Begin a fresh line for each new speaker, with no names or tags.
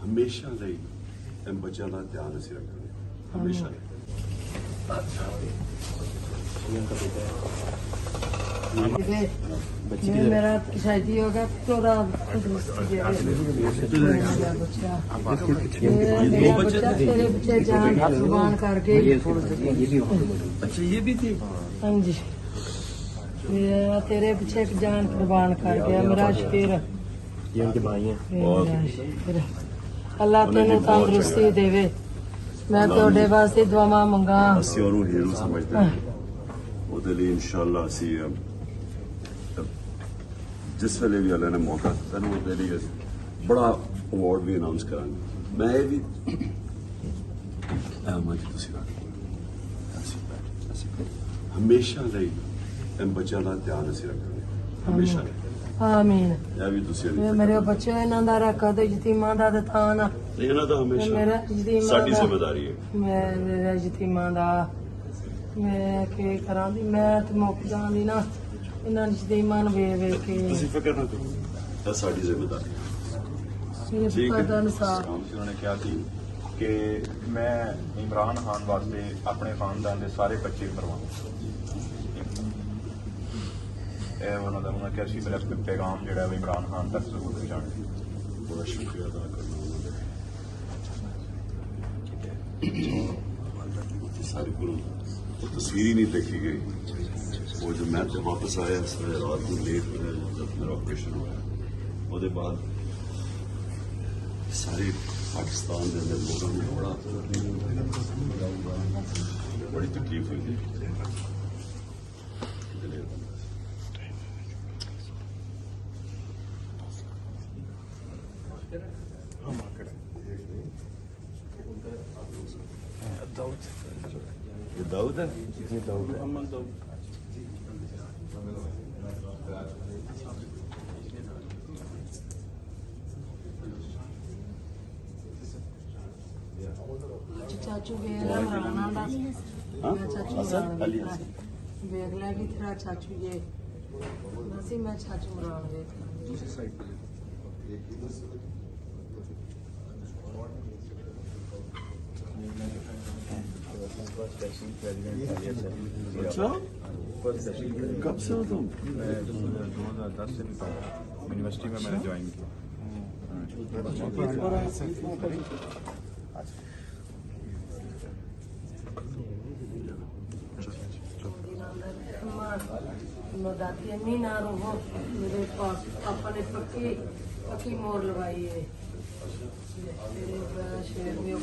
ਹਮੇਸ਼ਾ ਲਈ ਇਹ ਬੱਚਿਆਂ ਦਾ ਧਿਆਨ ਅਸੀਂ ਰੱਖਾਂਗੇ ਹਮੇਸ਼ਾ ਲਈ।
मेरा शादी होगा थोड़ा बच्चा तेरे बच्चे जान कुर्बान करके।
अच्छा ये भी थी।
हाँ जी तेरे पीछे जान कुर्बान कर गया मेरा शेर।
ये उनके भाई हैं।
अल्लाह तेन तंदुरुस्ती देवे। मैं ਤੁਹਾਡੇ ਵਾਸਤੇ ਦੁਆਵਾਂ ਮੰਗਾ।
ਅਸੀਂ ਉਹਨੂੰ ਹੀਰੋ ਸਮਝਦੇ ਹਾਂ। ਉਹਦੇ ਲਈ ਇਨਸ਼ਾਅੱਲਾ ਅਸੀਂ ਜਿਸ ਵੇਲੇ ਵੀ ਅੱਲਾ ਨੇ ਮੌਕਾ ਦਿੱਤਾ ਨਾ ਉਹਦੇ ਲਈ ਬੜਾ ਅਵਾਰਡ ਵੀ ਅਨਾਉਂਸ ਕਰਾਂਗੇ। ਮੈਂ ਇਹ ਵੀ ਅਹਿਮਦ ਤੁਸੀਂ ਹਮੇਸ਼ਾ ਲਈ ਇਹ ਬੱਚਿਆਂ ਦਾ ਧਿਆਨ ਅਸੀਂ ਰੱਖਾਂਗੇ ਹਮੇਸ਼ਾ ਲਈ।
ਆਮੀਨ।
ਇਹ ਵੀ ਤੁਸੀਂ
ਮੇਰੇ ਬੱਚੇ ਇਹਨਾਂ ਦਾ ਰੱਖਾ ਤੇ ਯਤੀਮਾਂ ਦਾ ਥਾਨ ਆ।
ਇਹਨਾਂ ਦਾ ਹਮੇਸ਼ਾ ਸਾਡੀ ਜ਼ਿੰਮੇਵਾਰੀ ਹੈ।
ਮੇਰੇ ਯਤੀਮਾਂ ਦਾ ਮੈਂ ਕੀ ਕਰਾਂ ਦੀ ਮੈਂ ਤੇ ਮੁੱਕ ਜਾਂਦੀ ਨਾ ਇਹਨਾਂ ਯਤੀਮਾਂ ਨੂੰ ਵੇਖ ਵੇਖ ਕੇ।
ਤੁਸੀਂ ਫਿਕਰ ਨਾ ਕਰੋ ਇਹ ਸਾਡੀ ਜ਼ਿੰਮੇਵਾਰੀ ਹੈ।
ਮੇਰੇ ਪੁੱਤ ਦਾ ਇਨਸਾਫ।
उन्होंने क्या की कि मैं इमरान खान वास्ते अपने खानदान के सारे बच्चे मरवाऊं। उन्होंने क्या सी मेरा पैगाम जो इमरान खान तक जरूर पहुंचाने।
बड़ा शुक्रिया अदा करना सारी को तस्वीर ही नहीं देखी गई। वो जो मैं जब वापस आया रात को लेट होया जब मेरा ऑपरेशन होया उसके बाद सारे पाकिस्तान के अंदर लोगों ने बड़ी तकलीफ हुई थी। ये दाऊद है।
ये दाऊद है।
ਚਾਚੂ ਵੇਖ ਲੈ ਮਰਾਣਾ ਦਾ। ਮੈਂ ਚਾਚੂ ਵੇਖ ਲੈ ਕਿ ਤੇਰਾ ਚਾਚੂ ਜੇ ਅਸੀਂ ਮੈਂ ਚਾਚੂ ਮਰਾਣ ਵੇਖ
अच्छा कब से हो तुम?
मैं 2010 से यूनिवर्सिटी में मैंने ज्वाइन किया।
दादी अम्मी ना रहो मेरे पास पापा ने पक्की मोर लगाई है। शेर में